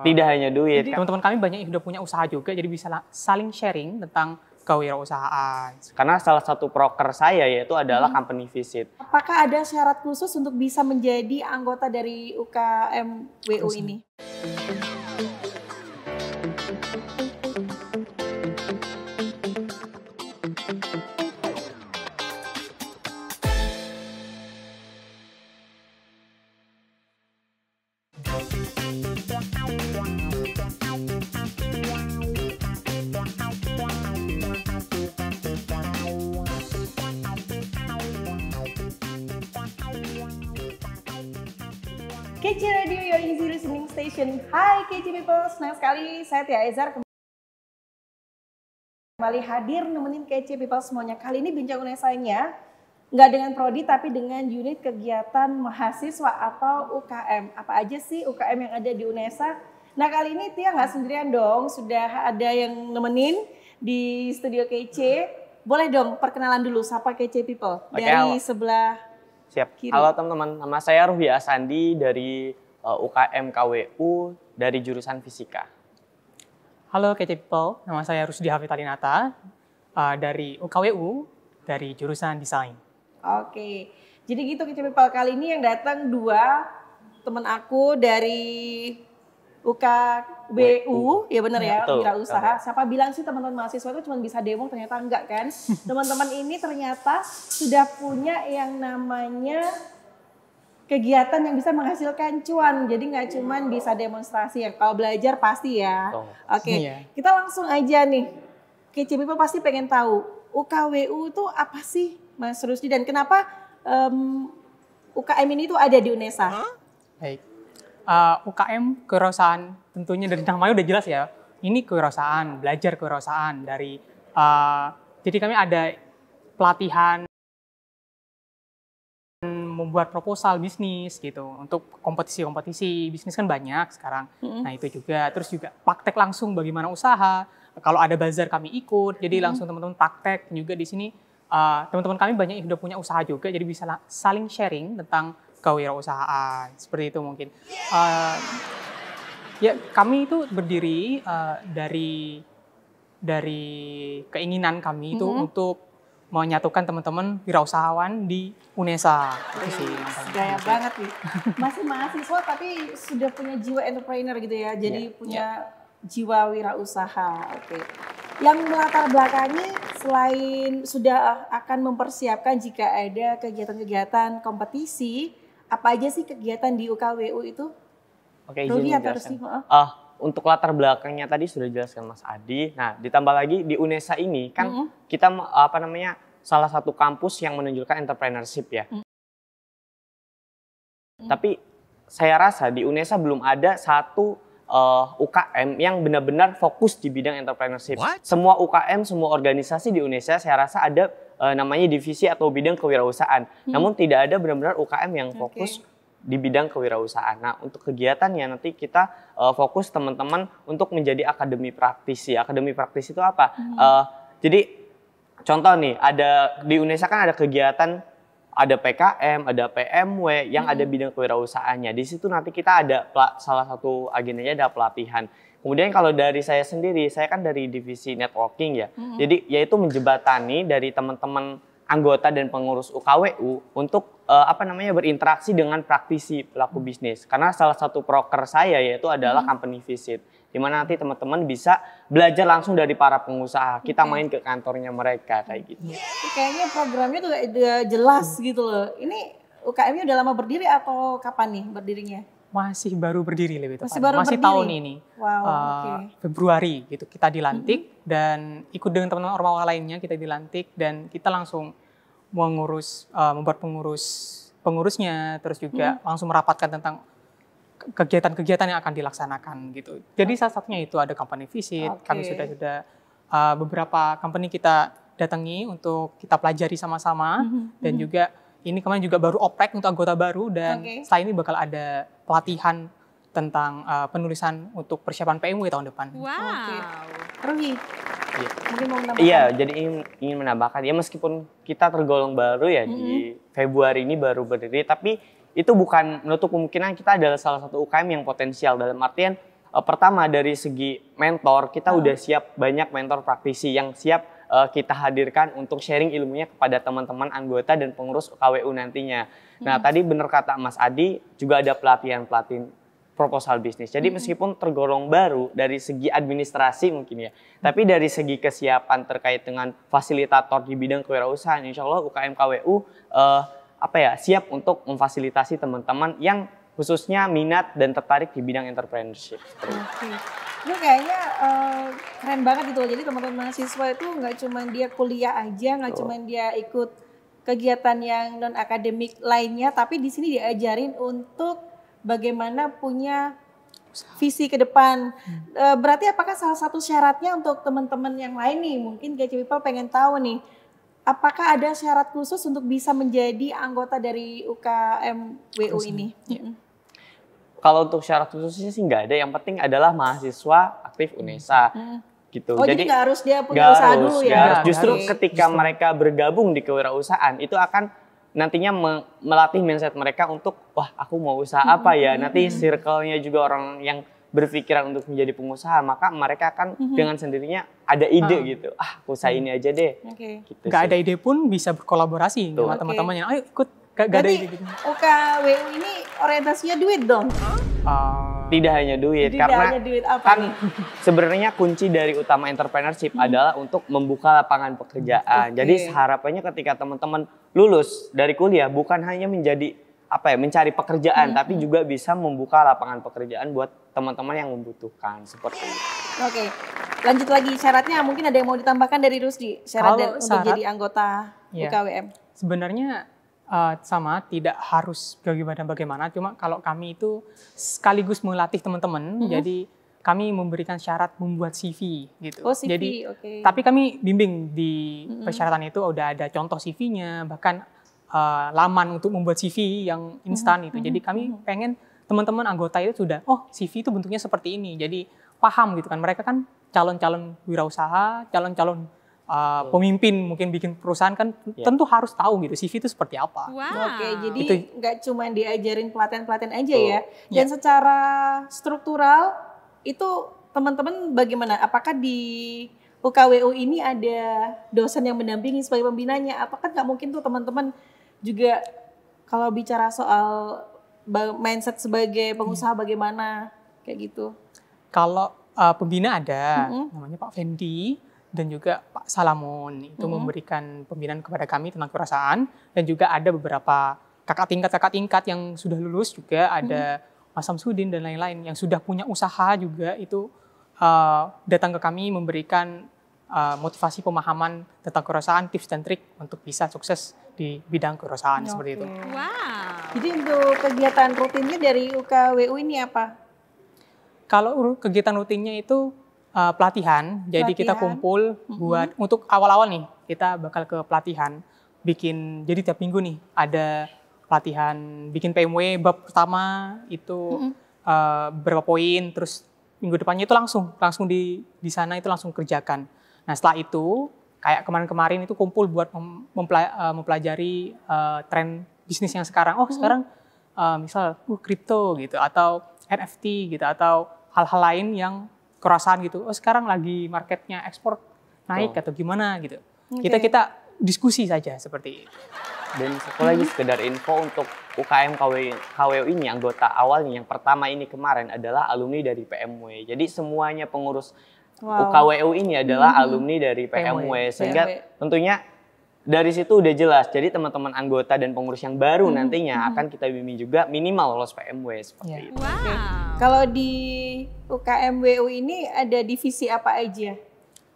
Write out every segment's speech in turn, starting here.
Tidak hanya duit. Jadi teman-teman kami banyak yang sudah punya usaha juga, jadi bisa saling sharing tentang kewirausahaan. Karena salah satu proker saya yaitu adalah company visit. Apakah ada syarat khusus untuk bisa menjadi anggota dari UKM WU ini? KC Radio, your easy listening station. Hai KC People, senang sekali saya Tia Ezar kembali hadir nemenin KC People semuanya. Kali ini bincang UNESA-nya nggak dengan prodi tapi dengan unit kegiatan mahasiswa atau UKM. Apa aja sih UKM yang ada di UNESA? Nah kali ini Tia nggak sendirian dong, sudah ada yang nemenin di studio KC. Boleh dong perkenalan dulu, sapa KC People dari sebelah. Siap. Kiri. Halo teman-teman, nama saya Ruhi Asandi dari UKM KWU dari jurusan Fisika. Halo KC People, nama saya Rusdi Hafid Alinata dari UKWU dari jurusan Desain. Oke, jadi gitu KC People, kali ini yang datang dua teman aku dari UKWU, ya benar ya, wirausaha. Siapa bilang sih teman-teman mahasiswa itu cuma bisa demo, ternyata enggak kan. Teman-teman ini ternyata sudah punya yang namanya kegiatan yang bisa menghasilkan cuan. Jadi nggak cuma bisa demonstrasi ya, kalau belajar pasti ya. Oke, kita langsung aja nih. KC People pasti pengen tahu, UKWU itu apa sih Mas Rusdi dan kenapa UKM ini tuh ada di UNESA? Baik. UKM kewirausahaan tentunya dari namanya udah jelas ya. Ini kewirausahaan, belajar kewirausahaan dari jadi kami ada pelatihan membuat proposal bisnis gitu untuk kompetisi-kompetisi bisnis kan banyak sekarang. Nah itu juga, terus juga praktek langsung bagaimana usaha. Kalau ada bazar kami ikut, jadi langsung teman-teman praktek juga di sini. Teman-teman kami banyak yang sudah punya usaha juga, jadi bisa saling sharing tentang kewirausahaan, seperti itu mungkin. Ya kami itu berdiri dari keinginan kami itu untuk menyatukan teman-teman wirausahawan di UNESA. Itu sih. Gaya banget nih. Masih mahasiswa tapi sudah punya jiwa entrepreneur gitu ya. Jadi punya jiwa wirausaha. Oke. Yang melatar belakangi selain sudah akan mempersiapkan jika ada kegiatan-kegiatan kompetisi, apa aja sih kegiatan di UKWU itu? Oke, Ruhi izin atau menjelaskan. Rusdi? Untuk latar belakangnya tadi sudah dijelaskan Mas Adi. Nah, ditambah lagi di UNESA ini kan kita salah satu kampus yang menunjukkan entrepreneurship ya. Tapi saya rasa di UNESA belum ada satu UKM yang benar-benar fokus di bidang entrepreneurship. Semua UKM, semua organisasi di UNESA saya rasa ada namanya divisi atau bidang kewirausahaan. Namun tidak ada benar-benar UKM yang fokus di bidang kewirausahaan. Nah, untuk kegiatannya nanti kita fokus teman-teman untuk menjadi akademi praktisi. Akademi praktisi itu apa? Jadi contoh nih, ada di UNESA kan ada kegiatan, ada PKM, ada PMW yang ada bidang kewirausahaannya. Di situ nanti kita ada salah satu agendanya ada pelatihan. Kemudian kalau dari saya sendiri, saya kan dari divisi networking ya. Jadi yaitu menjembatani dari teman-teman anggota dan pengurus UKWU untuk berinteraksi dengan praktisi pelaku bisnis. Karena salah satu proker saya yaitu adalah company visit, di mana nanti teman-teman bisa belajar langsung dari para pengusaha. Kita main ke kantornya mereka kayak gitu. Kayaknya programnya tuh udah jelas gitu loh. Ini UKM-nya udah lama berdiri atau kapan nih berdirinya? Masih baru berdiri lebih tepat. Masih tahun ini. Wow, Februari gitu kita dilantik dan ikut dengan teman-teman ormawa lainnya kita dilantik dan kita langsung membuat pengurusnya, terus juga langsung merapatkan tentang kegiatan-kegiatan yang akan dilaksanakan gitu. Jadi salah satunya itu ada company visit. Kami sudah beberapa company kita datangi untuk kita pelajari sama-sama dan juga ini kemarin juga baru oprek untuk anggota baru dan setelah ini bakal ada pelatihan tentang penulisan untuk persiapan PMW tahun depan. Ruhi, mungkin mau menambahkan? Iya, jadi ingin menambahkan ya meskipun kita tergolong baru ya di Februari ini baru berdiri, tapi itu bukan menutup kemungkinan kita adalah salah satu UKM yang potensial dalam artian pertama dari segi mentor, kita udah siap banyak mentor praktisi yang siap kita hadirkan untuk sharing ilmunya kepada teman-teman anggota dan pengurus KWU nantinya. Nah, tadi benar kata Mas Adi, juga ada pelatihan-pelatihan proposal bisnis. Jadi meskipun tergolong baru dari segi administrasi mungkin ya, tapi dari segi kesiapan terkait dengan fasilitator di bidang kewirausahaan, insya Allah UKM KWU siap untuk memfasilitasi teman-teman yang khususnya minat dan tertarik di bidang entrepreneurship. Itu kayaknya keren banget gitu. Jadi teman-teman mahasiswa itu nggak cuma dia kuliah aja, nggak cuma dia ikut kegiatan yang non akademik lainnya, tapi di sini diajarin untuk bagaimana punya visi ke depan. Berarti apakah salah satu syaratnya untuk teman-teman yang lain nih, mungkin GC People pengen tahu nih, apakah ada syarat khusus untuk bisa menjadi anggota dari UKM WU ini? Kalau untuk syarat khususnya sih nggak ada, yang penting adalah mahasiswa aktif UNESA gitu. Oh, jadi nggak harus dia punya usaha dulu ya? Justru ketika mereka bergabung di kewirausahaan itu akan nantinya melatih mindset mereka untuk wah aku mau usaha apa ya, nanti circle-nya juga orang yang berpikiran untuk menjadi pengusaha, maka mereka akan dengan sendirinya ada ide gitu, aku usaha ini aja deh. Gitu gak ada ide pun bisa berkolaborasi sama teman-temannya, ayo ikut. Gak ada ide gitu. UKWU ini orientasinya duit dong? Tidak hanya duit, karena kan sebenarnya kunci dari utama entrepreneurship adalah untuk membuka lapangan pekerjaan. Jadi harapannya ketika teman-teman lulus dari kuliah bukan hanya menjadi mencari pekerjaan, tapi juga bisa membuka lapangan pekerjaan buat teman-teman yang membutuhkan seperti itu. Oke, lanjut lagi syaratnya, mungkin ada yang mau ditambahkan dari Rusdi syarat untuk jadi anggota UKWM? Sebenarnya sama, tidak harus bagaimana, cuma kalau kami itu sekaligus melatih teman-teman, jadi kami memberikan syarat membuat CV gitu. Oh, CV, jadi, tapi kami bimbing di persyaratan itu udah ada contoh CV-nya, bahkan laman untuk membuat CV yang instan itu. Jadi kami pengen teman-teman anggota itu sudah, CV itu bentuknya seperti ini, jadi paham gitu kan. Mereka kan calon-calon wirausaha, calon-calon pemimpin mungkin bikin perusahaan kan tentu harus tahu gitu CV itu seperti apa. Oke, jadi nggak cuma diajarin pelatihan-pelatihan aja ya. Dan secara struktural itu teman-teman bagaimana? Apakah di UKWU ini ada dosen yang mendampingi sebagai pembinanya? Apakah nggak mungkin tuh teman-teman juga kalau bicara soal mindset sebagai pengusaha bagaimana kayak gitu? Kalau pembina ada, namanya Pak Fendi dan juga Pak Salamon itu memberikan pembinaan kepada kami tentang kewirausahaan, dan juga ada beberapa kakak tingkat yang sudah lulus juga, ada Mas Samsudin dan lain-lain yang sudah punya usaha juga itu datang ke kami memberikan motivasi pemahaman tentang kewirausahaan, tips dan trik untuk bisa sukses di bidang kewirausahaan seperti itu. Jadi untuk kegiatan rutinnya dari UKWU ini apa? Kalau kegiatan rutinnya itu pelatihan, jadi kita kumpul buat untuk awal-awal nih kita bakal ke pelatihan, jadi tiap minggu nih ada pelatihan bikin PMW bab pertama itu berapa poin, terus minggu depannya itu langsung di sana itu langsung kerjakan. Nah setelah itu kayak kemarin-kemarin itu kumpul buat mempelajari tren bisnis yang sekarang. Sekarang misal kripto gitu atau NFT gitu atau hal-hal lain yang kewirausahaan gitu. Sekarang lagi marketnya ekspor naik atau gimana gitu. Kita diskusi saja seperti itu. Dan satu lagi sekedar info untuk UKM KWU ini, anggota awalnya yang pertama ini kemarin adalah alumni dari PMW. Jadi semuanya pengurus UKWU ini adalah alumni dari PMW. Sehingga tentunya dari situ udah jelas. Jadi teman-teman anggota dan pengurus yang baru nantinya akan kita bimbing juga minimal lolos PMW seperti itu. Kalau di UKM WU ini ada divisi apa aja?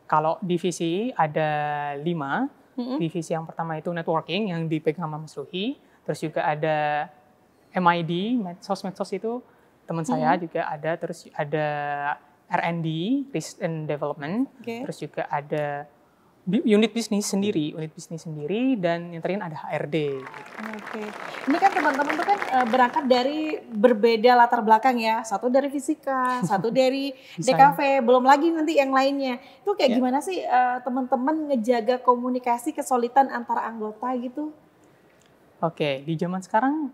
Kalau divisi ada 5. Divisi yang pertama itu networking yang dipegang sama Mas Ruhi. Terus juga ada MID, medsos itu teman saya juga ada. Terus ada R&D, Research and Development. Terus juga ada unit bisnis sendiri, dan yang terakhir ada HRD. Ini kan teman-teman tuh kan berangkat dari berbeda latar belakang ya. Satu dari fisika, satu dari DKV, belum lagi nanti yang lainnya. Itu kayak gimana sih teman-teman ngejaga komunikasi kesolidan antara anggota gitu? Di zaman sekarang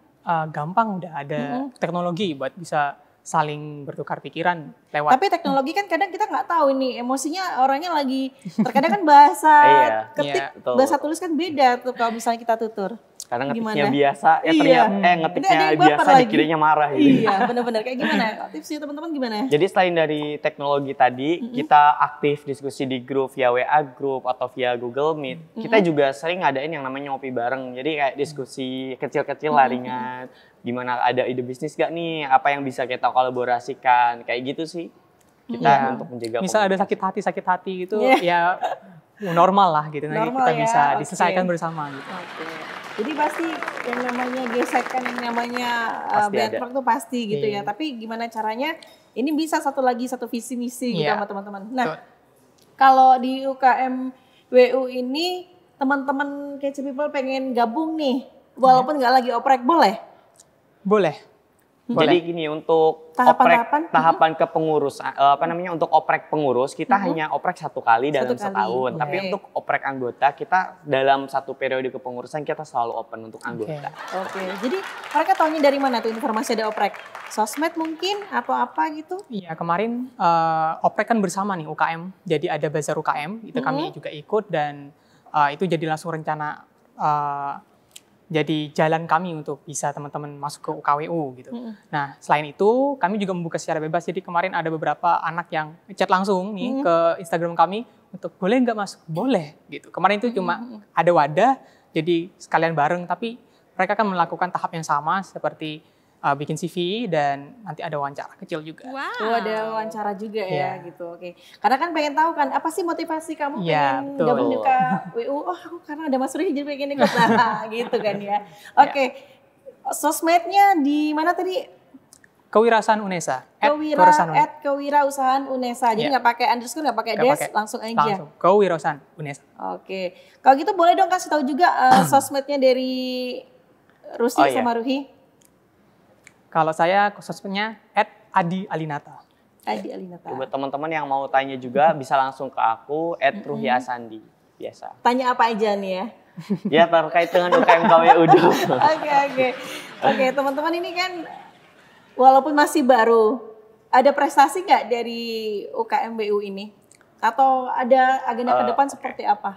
gampang, udah ada teknologi buat bisa saling bertukar pikiran lewat. Tapi teknologi kan kadang kita nggak tahu nih emosinya orangnya lagi, terkadang kan bahasa ketik, bahasa tulis kan beda tuh kalau misalnya kita tutur. Karena ngetiknya biasa, ngetiknya biasa dikiranya marah gitu. Iya, benar-benar. Kayak gimana? Tipsnya teman-teman gimana? Jadi selain dari teknologi tadi, kita aktif diskusi di grup via WA group atau via Google Meet. Kita juga sering ngadain yang namanya ngopi bareng. Jadi kayak diskusi kecil-kecil lah ringan. Gimana ada ide bisnis gak nih? Apa yang bisa kita kolaborasikan? Kayak gitu sih. Kita untuk menjaga. Misal ada sakit hati gitu, ya normal lah gitu. Nanti kita bisa diselesaikan bersama gitu. Jadi pasti yang namanya gesekan, yang namanya bentrok tuh pasti gitu ya. Tapi gimana caranya ini bisa satu visi misi gitu sama teman-teman. Nah, kalau di UKM WU ini teman-teman Kece People pengen gabung nih, walaupun nggak lagi oprek, boleh? Boleh. Jadi gini, untuk tahapan kepengurusan, untuk oprek pengurus kita hanya oprek 1 kali dalam setahun. Tapi untuk oprek anggota kita dalam 1 periode kepengurusan kita selalu open untuk anggota. Jadi mereka tahunya dari mana tuh informasi ada oprek? Sosmed mungkin atau apa gitu? Iya, kemarin oprek kan bersama nih UKM. Jadi ada bazar UKM, itu kami juga ikut dan itu jadi langsung rencana jadi jalan kami untuk bisa teman-teman masuk ke UKWU gitu. Nah, selain itu kami juga membuka secara bebas. Jadi kemarin ada beberapa anak yang chat langsung nih ke Instagram kami untuk boleh nggak masuk? Boleh gitu. Kemarin itu cuma ada wadah, jadi sekalian bareng. Tapi mereka kan melakukan tahap yang sama seperti bikin CV dan nanti ada wawancara kecil juga. Wow. Ada wawancara juga ya gitu. Karena kan pengen tahu kan apa sih motivasi kamu pengen gabung di UKWU? Oh, aku karena ada Mas Ruhi jadi pengen ikut gitu kan ya. Sosmednya di mana tadi? Kewirausahaan UNESA. Kewirausahaan UNESA. Jadi nggak pakai underscore, nggak pakai dash, langsung aja. Langsung. Kewirausahaan UNESA. Kalau gitu boleh dong kasih tahu juga sosmednya dari Rusdi sama Ruhi. Kalau saya sosmednya @adi_alinata. Adi Alinata. Buat teman-teman yang mau tanya juga bisa langsung ke aku @ruhiasandi biasa. Tanya apa aja nih ya? Ya terkait dengan UKM KWU dong. Oke, teman-teman ini kan walaupun masih baru, ada prestasi nggak dari UKM WU ini? Atau ada agenda ke depan seperti apa?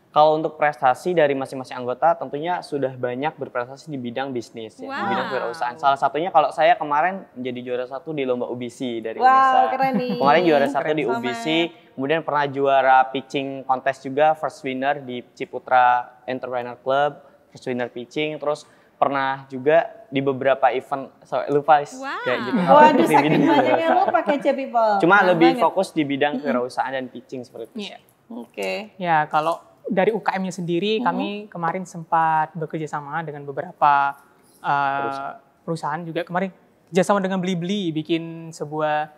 Kalau untuk prestasi dari masing-masing anggota tentunya sudah banyak berprestasi di bidang bisnis, di bidang kewirausahaan. Salah satunya kalau saya kemarin menjadi juara 1 di lomba UBC dari UNESA. Keren nih. Kemarin juara 1 di UBC, kemudian pernah juara pitching contest juga, first winner di Ciputra Entrepreneur Club, first winner pitching, terus pernah juga di beberapa event, lupa kayak gitu. Waduh, saking banyaknya lupa Kece People. Cuma lebih fokus di bidang kewirausahaan dan pitching seperti itu. Ya, kalau dari UKM-nya sendiri, kami kemarin sempat bekerja sama dengan beberapa perusahaan juga. Kemarin kerjasama dengan Blibli, bikin sebuah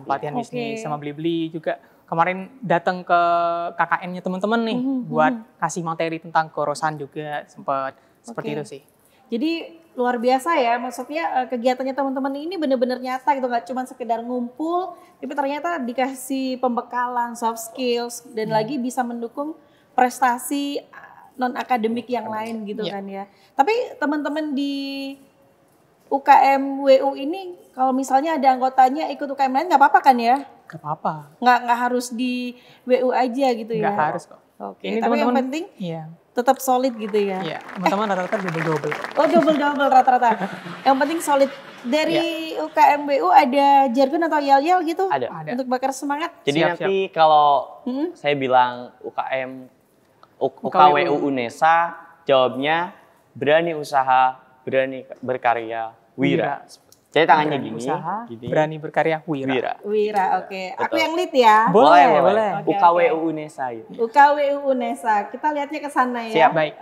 pelatihan bisnis sama Blibli juga. Kemarin datang ke KKN-nya teman-teman nih, buat kasih materi tentang kewirausahaan juga, sempat seperti itu sih. Jadi luar biasa ya, maksudnya kegiatannya teman-teman ini benar-benar nyata gitu, nggak cuma sekedar ngumpul, tapi ternyata dikasih pembekalan soft skills dan lagi bisa mendukung prestasi non akademik yang lain gitu kan ya. Tapi teman-teman di UKM WU ini kalau misalnya ada anggotanya ikut UKM lain nggak apa-apa kan ya? Nggak apa-apa. Nggak harus di WU aja gitu ya? Nggak harus kok. Ini tapi yang penting tetap solid gitu ya? Iya, teman-teman rata-rata double-double. Oh, double-double rata-rata. Yang penting solid. Dari UKM WU ada jargon atau yel-yel gitu? Ada. Untuk bakar semangat? Jadi nanti kalau saya bilang UKWU UNESA, jawabnya berani usaha, berani berkarya, wira. Jadi tangannya gini, berani berkarya, wira. Oke. Aku yang lead ya? Boleh. UKWU UNESA gitu. UKWU UNESA. Kita lihatnya ke sana ya. Siap, baik.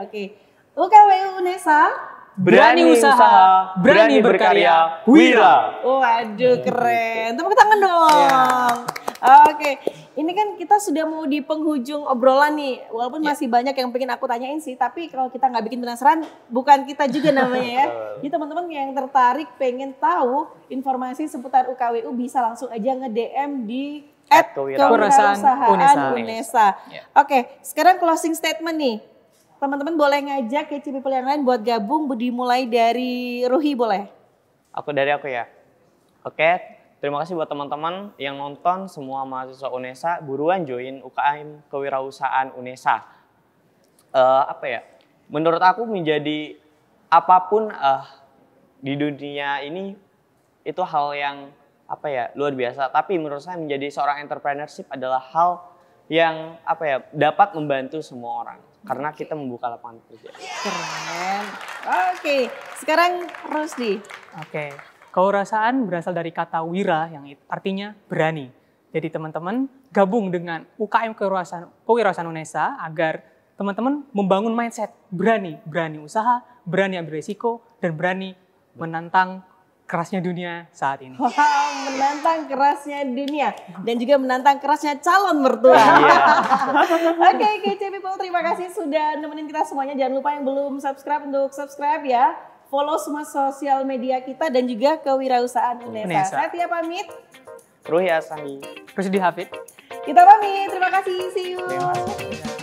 UKWU UNESA. Berani usaha, berani berkarya, wira. Waduh, keren. Tepuk tangan dong. Oke. Ini kan kita sudah mau di penghujung obrolan nih. Walaupun masih banyak yang pengen aku tanyain sih. Tapi kalau kita nggak bikin penasaran, bukan kita juga namanya ya. Jadi teman-teman yang tertarik pengen tahu informasi seputar UKWU bisa langsung aja nge-DM di @kewirausahaan UNESA. Oke, sekarang closing statement nih. Teman-teman boleh ngajak Kece People yang lain buat gabung, dimulai dari Ruhi boleh? Dari aku ya. Oke, terima kasih buat teman-teman yang nonton, semua mahasiswa UNESA, buruan join UKM Kewirausahaan UNESA. Menurut aku menjadi apapun di dunia ini itu hal yang luar biasa. Tapi menurut saya menjadi seorang entrepreneurship adalah hal yang dapat membantu semua orang karena kita membuka lapangan kerja. Keren. Oke, sekarang Rusdi. Oke. Kewirausahaan berasal dari kata wira yang artinya berani. Jadi teman-teman gabung dengan UKM Kewirausahaan UNESA agar teman-teman membangun mindset berani usaha, berani ambil risiko, dan berani menantang kerasnya dunia saat ini. Wow, menantang kerasnya dunia dan juga menantang kerasnya calon mertua. Oke, KC People, terima kasih sudah nemenin kita semuanya. Jangan lupa yang belum subscribe untuk subscribe ya. Follow semua sosial media kita dan juga Kewirausahaan UNESA. Saya Tia pamit. Ruhi Asahi. Rusdi Hafid. Kita pamit. Terima kasih. See you. Terima kasih.